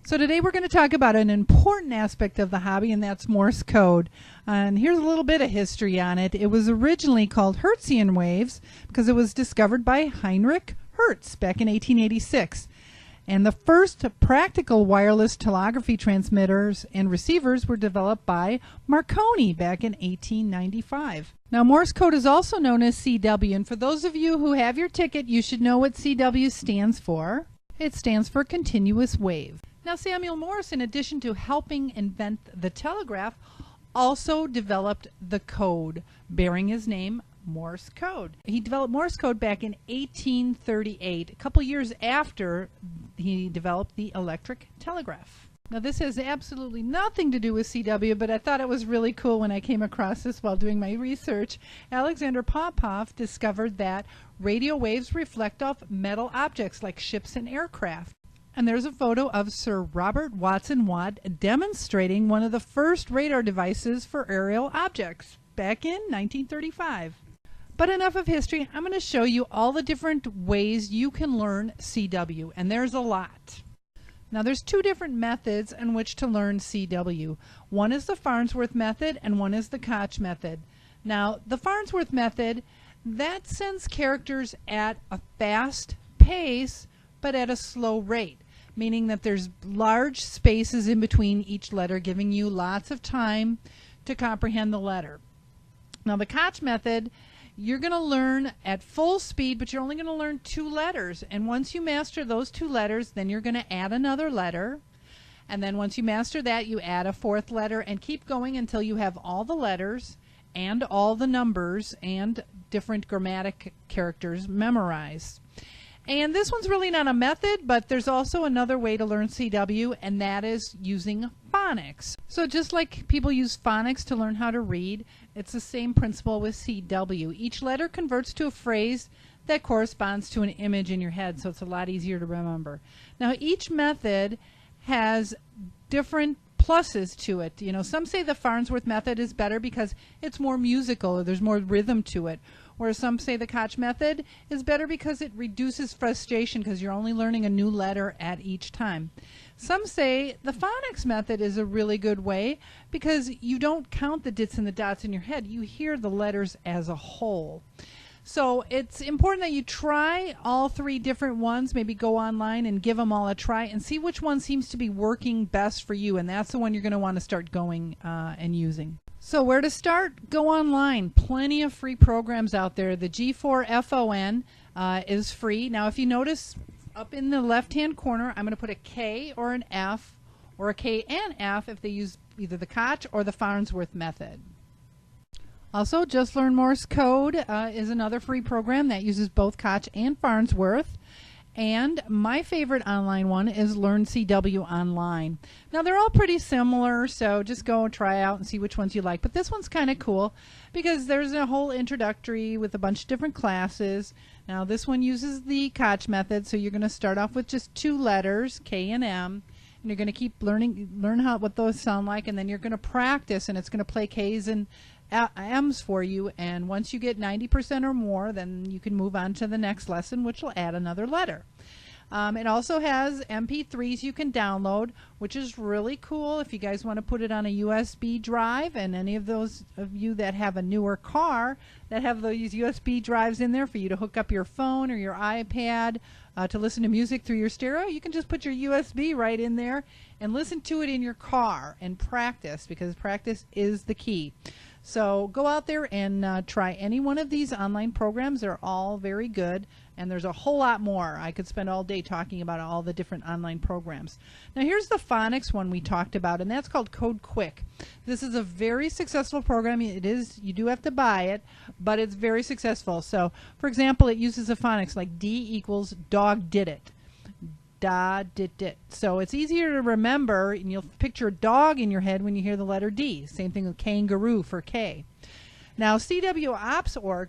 So today we're going to talk about an important aspect of the hobby, and that's Morse code. And here's a little bit of history on it. It was originally called Hertzian waves because it was discovered by Heinrich Hertz back in 1886. And the first practical wireless telegraphy transmitters and receivers were developed by Marconi back in 1895. Now, Morse code is also known as CW, and for those of you who have your ticket, you should know what CW stands for. It stands for continuous wave. Now, Samuel Morse, in addition to helping invent the telegraph, also developed the code bearing his name, Morse code. He developed Morse code back in 1838, a couple years after he developed the electric telegraph. Now, this has absolutely nothing to do with CW, but I thought it was really cool when I came across this while doing my research. Alexander Popov discovered that radio waves reflect off metal objects like ships and aircraft. And there's a photo of Sir Robert Watson Watt demonstrating one of the first radar devices for aerial objects back in 1935. But enough of history. I'm going to show you all the different ways you can learn CW, and there's a lot. Now, there's two different methods in which to learn CW. One is the Farnsworth method and one is the Koch method. Now, the Farnsworth method, that sends characters at a fast pace but at a slow rate, meaning that there's large spaces in between each letter, giving you lots of time to comprehend the letter. Now, the Koch method, you're going to learn at full speed, but you're only going to learn 2 letters. And once you master those 2 letters, then you're going to add another letter. And then once you master that, you add a 4th letter and keep going until you have all the letters and all the numbers and different grammatic characters memorized. And this one's really not a method, but there's also another way to learn CW, and that is using phonics. So just like people use phonics to learn how to read, it's the same principle with CW. Each letter converts to a phrase that corresponds to an image in your head, so it's a lot easier to remember. Now, each method has different pluses to it. You know, some say the Farnsworth method is better because it's more musical, or there's more rhythm to it. Whereas some say the Koch method is better because it reduces frustration because you're only learning a new letter at each time. Some say the phonics method is a really good way because you don't count the dits and the dots in your head. You hear the letters as a whole. So it's important that you try all 3 different ones, maybe go online and give them all a try and see which one seems to be working best for you, and that's the one you're going to want to start going and using. So where to start? Go online. Plenty of free programs out there. The G4FON is free. Now, if you notice up in the left-hand corner, I'm going to put a K or an F, or a K and F if they use either the Koch or the Farnsworth method. Also, Just Learn Morse Code is another free program that uses both Koch and Farnsworth. And my favorite online one is Learn CW Online. Now, they're all pretty similar, so just go and try out and see which ones you like. But this one's kind of cool because there's a whole introductory with a bunch of different classes. Now, this one uses the Koch method, so you're going to start off with just 2 letters, K and M. And you're going to keep learn what those sound like, and then you're going to practice, and it's going to play K's and M's for you, and once you get 90% or more, then you can move on to the next lesson, which will add another letter. It also has MP3s you can download, which is really cool if you guys want to put it on a USB drive, and any of those of you that have a newer car that have those USB drives in there for you to hook up your phone or your iPad to listen to music through your stereo, you can just put your USB right in there and listen to it in your car and practice, because practice is the key. So go out there and try any one of these online programs. They're all very good, and there's a whole lot more. I could spend all day talking about all the different online programs. Now, here's the phonics one we talked about, and that's called Code Quick. This is a very successful program. It is, you do have to buy it, but it's very successful. So, for example, it uses a phonics like D equals dog did it. Da, dit, dit. So it's easier to remember, and you'll picture a dog in your head when you hear the letter D. Same thing with kangaroo for K. Now, CW Ops Org,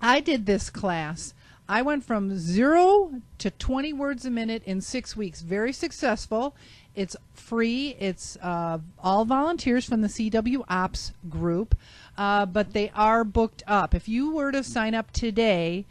I did this class. I went from 0 to 20 words a minute in 6 weeks. Very successful. It's free. It's all volunteers from the CW Ops group, but they are booked up. If you were to sign up today,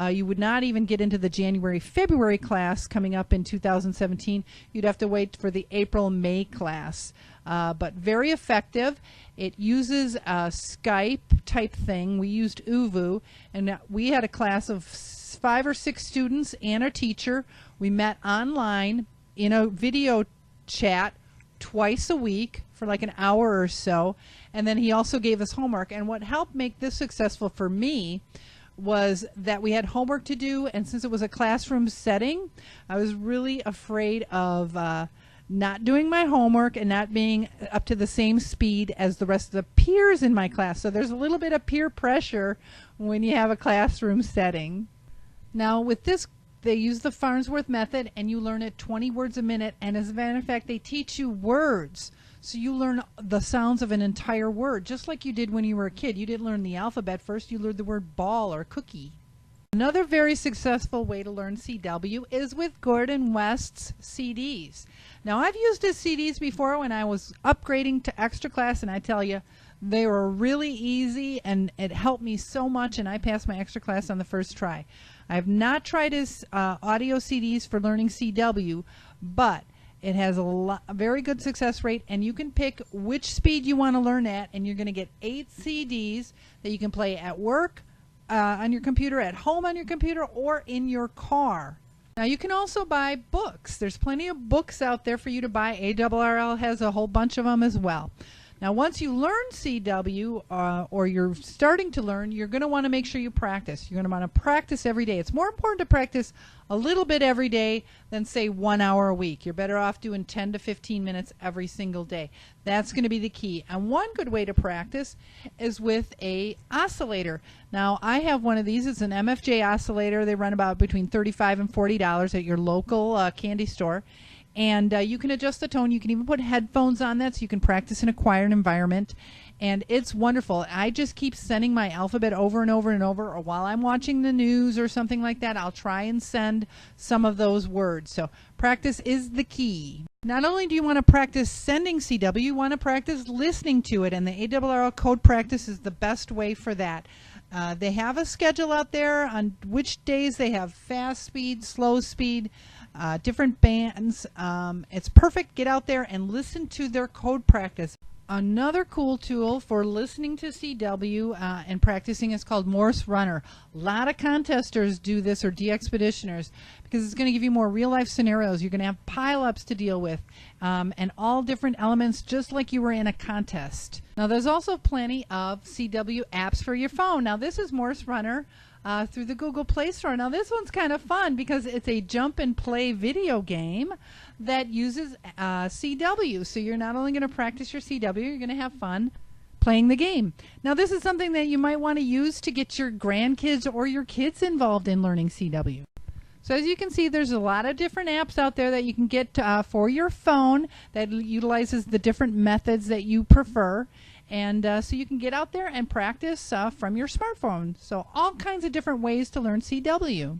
you would not even get into the January-February class coming up in 2017. You'd have to wait for the April-May class. But very effective. It uses a Skype type thing. We used Uvu, and we had a class of 5 or 6 students and a teacher. We met online in a video chat twice a week for like an hour or so, and then he also gave us homework. And what helped make this successful for me was that we had homework to do, and since it was a classroom setting, I was really afraid of not doing my homework and not being up to the same speed as the rest of the peers in my class. So there's a little bit of peer pressure when you have a classroom setting. Now with this, they use the Farnsworth method, and you learn it 20 words a minute, and as a matter of fact, they teach you words. So you learn the sounds of an entire word, just like you did when you were a kid. You didn't learn the alphabet first, you learned the word ball or cookie. Another very successful way to learn CW is with Gordon West's CDs. Now I've used his CDs before when I was upgrading to extra class, and I tell you, they were really easy and it helped me so much, and I passed my extra class on the first try. I have not tried his audio CDs for learning CW, but it has a very good success rate, and you can pick which speed you want to learn at, and you're going to get 8 CDs that you can play at work, on your computer, at home on your computer, or in your car. Now you can also buy books. There's plenty of books out there for you to buy. ARRL has a whole bunch of them as well. Now once you learn CW, or you're starting to learn, you're going to want to make sure you practice. You're going to want to practice every day. It's more important to practice a little bit every day than say 1 hour a week. You're better off doing 10 to 15 minutes every single day. That's going to be the key. And one good way to practice is with a oscillator. Now I have one of these. It's an MFJ oscillator. They run about between $35 and $40 at your local candy store. And you can adjust the tone. You can even put headphones on that so you can practice in a quiet environment. And it's wonderful. I just keep sending my alphabet over and over and over, or while I'm watching the news or something like that, I'll try and send some of those words. So practice is the key. Not only do you want to practice sending CW, you want to practice listening to it, and the ARRL code practice is the best way for that. They have a schedule out there on which days they have fast speed, slow speed, different bands. It's perfect. Get out there and listen to their code practice. Another cool tool for listening to CW and practicing is called Morse Runner. A lot of contesters do this, or de-expeditioners, because it's going to give you more real-life scenarios. You're going to have pile-ups to deal with, and all different elements, just like you were in a contest. Now there's also plenty of CW apps for your phone. Now this is Morse Runner through the Google Play Store. Now this one's kind of fun because it's a jump and play video game that uses CW. So you're not only going to practice your CW, you're going to have fun playing the game. Now this is something that you might want to use to get your grandkids or your kids involved in learning CW. So as you can see, there's a lot of different apps out there that you can get for your phone that utilizes the different methods that you prefer. And so you can get out there and practice from your smartphone. So all kinds of different ways to learn CW.